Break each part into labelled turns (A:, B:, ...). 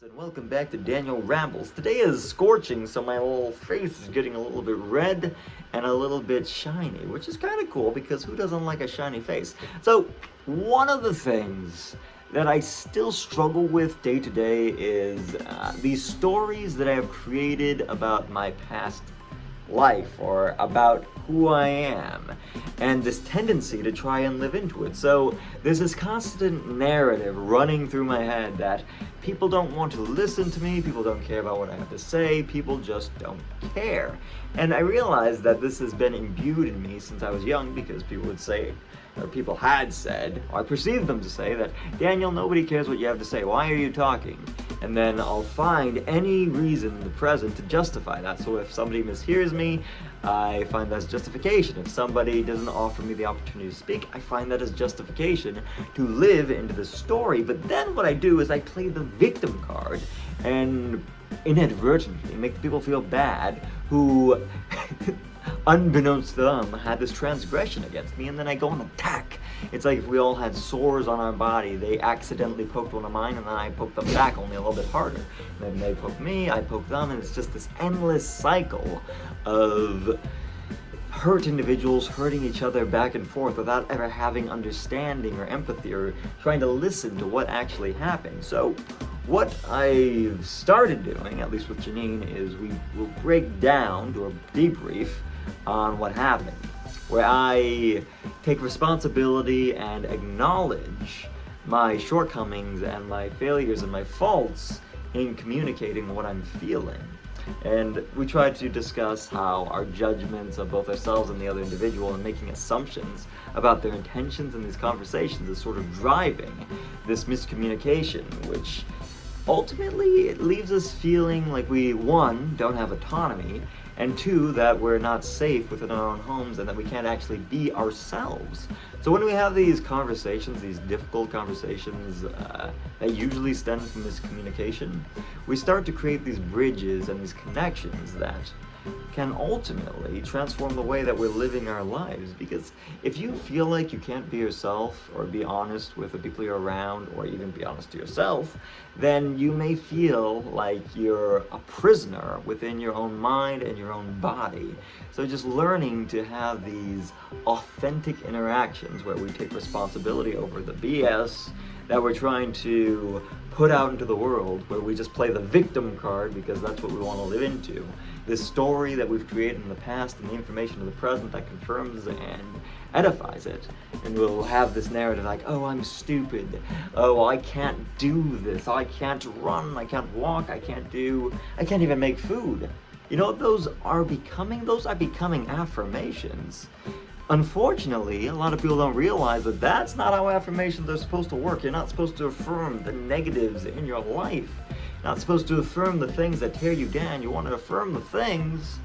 A: And welcome back to Daniel Rambles. Today is scorching, so my little face is getting a little bit red and a little bit shiny, which is kind of cool because who doesn't like a shiny face? So, one of the things that I still struggle with day to day is these stories that I have created about my past life or about who I am, and this tendency to try and live into it. So there's this constant narrative running through my head that people don't want to listen to me, people don't care about what I have to say, people just don't care. And I realized that this has been imbued in me since I was young because people would say, or people had said, or I perceived them to say that, Daniel, nobody cares what you have to say, why are you talking? And then I'll find any reason in the present to justify that. So if somebody mishears me, I find that as justification. If somebody doesn't offer me the opportunity to speak, I find that as justification to live into the story. But then what I do is I play the victim card and inadvertently make the people feel bad who unbeknownst to them, had this transgression against me, and then I go and attack. It's like if we all had sores on our body, they accidentally poked one of mine, and then I poked them back, only a little bit harder. And then they poke me, I poke them, and it's just this endless cycle of hurt individuals hurting each other back and forth without ever having understanding or empathy or trying to listen to what actually happened. So what I've started doing, at least with Janine, is we will break down, do a debrief on what happened, where I take responsibility and acknowledge my shortcomings and my failures and my faults in communicating what I'm feeling. And we try to discuss how our judgments of both ourselves and the other individual and making assumptions about their intentions in these conversations is sort of driving this miscommunication, which ultimately it leaves us feeling like we, one, don't have autonomy, and two, that we're not safe within our own homes and that we can't actually be ourselves. So when we have these conversations, these difficult conversations that usually stem from miscommunication, we start to create these bridges and these connections that can ultimately transform the way that we're living our lives. Because if you feel like you can't be yourself or be honest with the people you're around or even be honest to yourself, then you may feel like you're a prisoner within your own mind and your own body. So just learning to have these authentic interactions where we take responsibility over the BS that we're trying to put out into the world, where we just play the victim card because that's what we want to live into. This story that we've created in the past and the information of the present that confirms and edifies it. And we'll have this narrative like, oh, I'm stupid. Oh, I can't do this. I can't run. I can't walk. I can't even make food. You know what those are becoming? Those are becoming affirmations. Unfortunately, a lot of people don't realize that that's not how affirmations are supposed to work. You're not supposed to affirm the negatives in your life. You're not supposed to affirm the things that tear you down. You want to affirm the things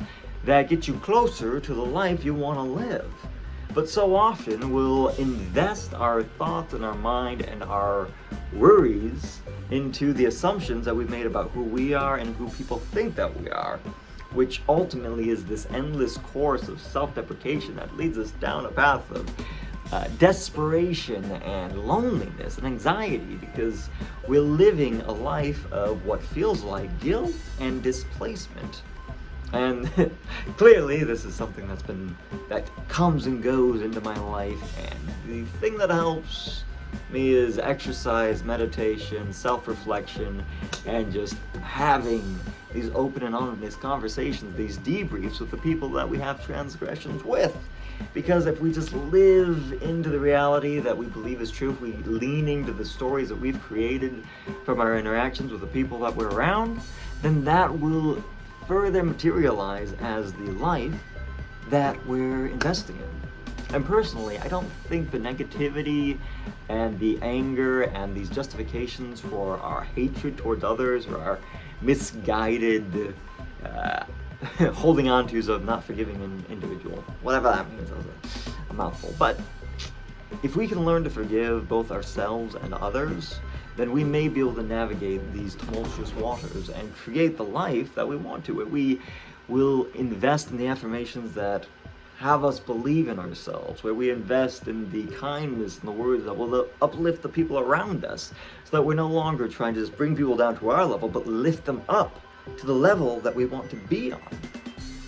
A: that get you closer to the life you want to live. But so often we'll invest our thoughts and our mind and our worries into the assumptions that we've made about who we are and who people think that we are, which ultimately is this endless course of self-deprecation that leads us down a path of desperation and loneliness and anxiety, because we're living a life of what feels like guilt and displacement. And clearly this is something that comes and goes into my life, and the thing that helps me is exercise, meditation, self-reflection, and just having these open and honest conversations, these debriefs with the people that we have transgressions with. Because if we just live into the reality that we believe is true, if we lean into the stories that we've created from our interactions with the people that we're around, then that will further materialize as the life that we're investing in. And personally, I don't think the negativity and the anger and these justifications for our hatred towards others or our misguided holding on to of not forgiving an individual, whatever that means, that was a mouthful. But if we can learn to forgive both ourselves and others, then we may be able to navigate these tumultuous waters and create the life that we want to. We will invest in the affirmations that have us believe in ourselves, where we invest in the kindness and the words that will uplift the people around us, so that we're no longer trying to just bring people down to our level, but lift them up to the level that we want to be on.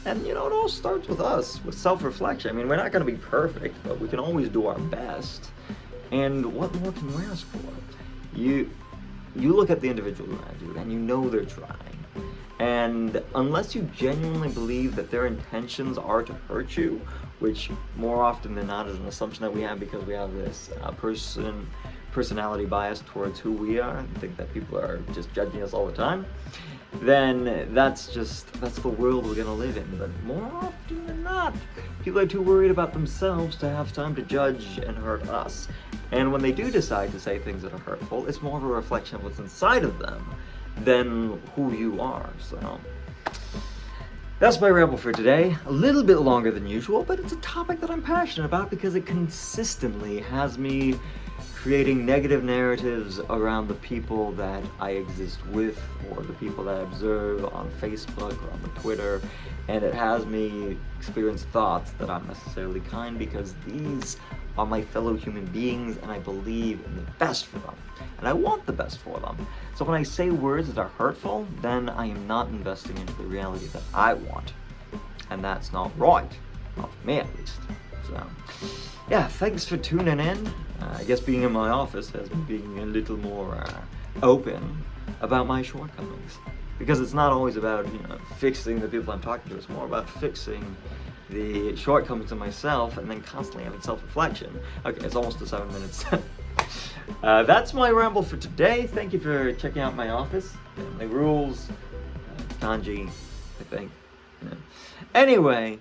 A: And it all starts with us, with self-reflection. I mean, we're not going to be perfect, but we can always do our best. And what more can you ask for? You look at the individual around you, and you know they're trying. And unless you genuinely believe that their intentions are to hurt you, which more often than not is an assumption that we have because we have this personality bias towards who we are, and think that people are just judging us all the time, then that's the world we're gonna live in. But more often than not, people are too worried about themselves to have time to judge and hurt us. And when they do decide to say things that are hurtful, it's more of a reflection of what's inside of them than who you are. So that's my ramble for today. A little bit longer than usual, but it's a topic that I'm passionate about because it consistently has me creating negative narratives around the people that I exist with, or the people that I observe on Facebook or on the Twitter, and it has me experience thoughts that aren't necessarily kind, because these are my fellow human beings and I believe in the best for them, and I want the best for them. So when I say words that are hurtful, then I am not investing into the reality that I want, and that's not right, not for me at least. So yeah, thanks for tuning in. I guess being in my office has me being a little more open about my shortcomings, because it's not always about fixing the people I'm talking to. It's more about fixing the shortcomings of myself, and then constantly having self-reflection. Okay, it's almost to 7 minutes. That's my ramble for today. Thank you for checking out my office. Family rules, kanji, I think. Anyway.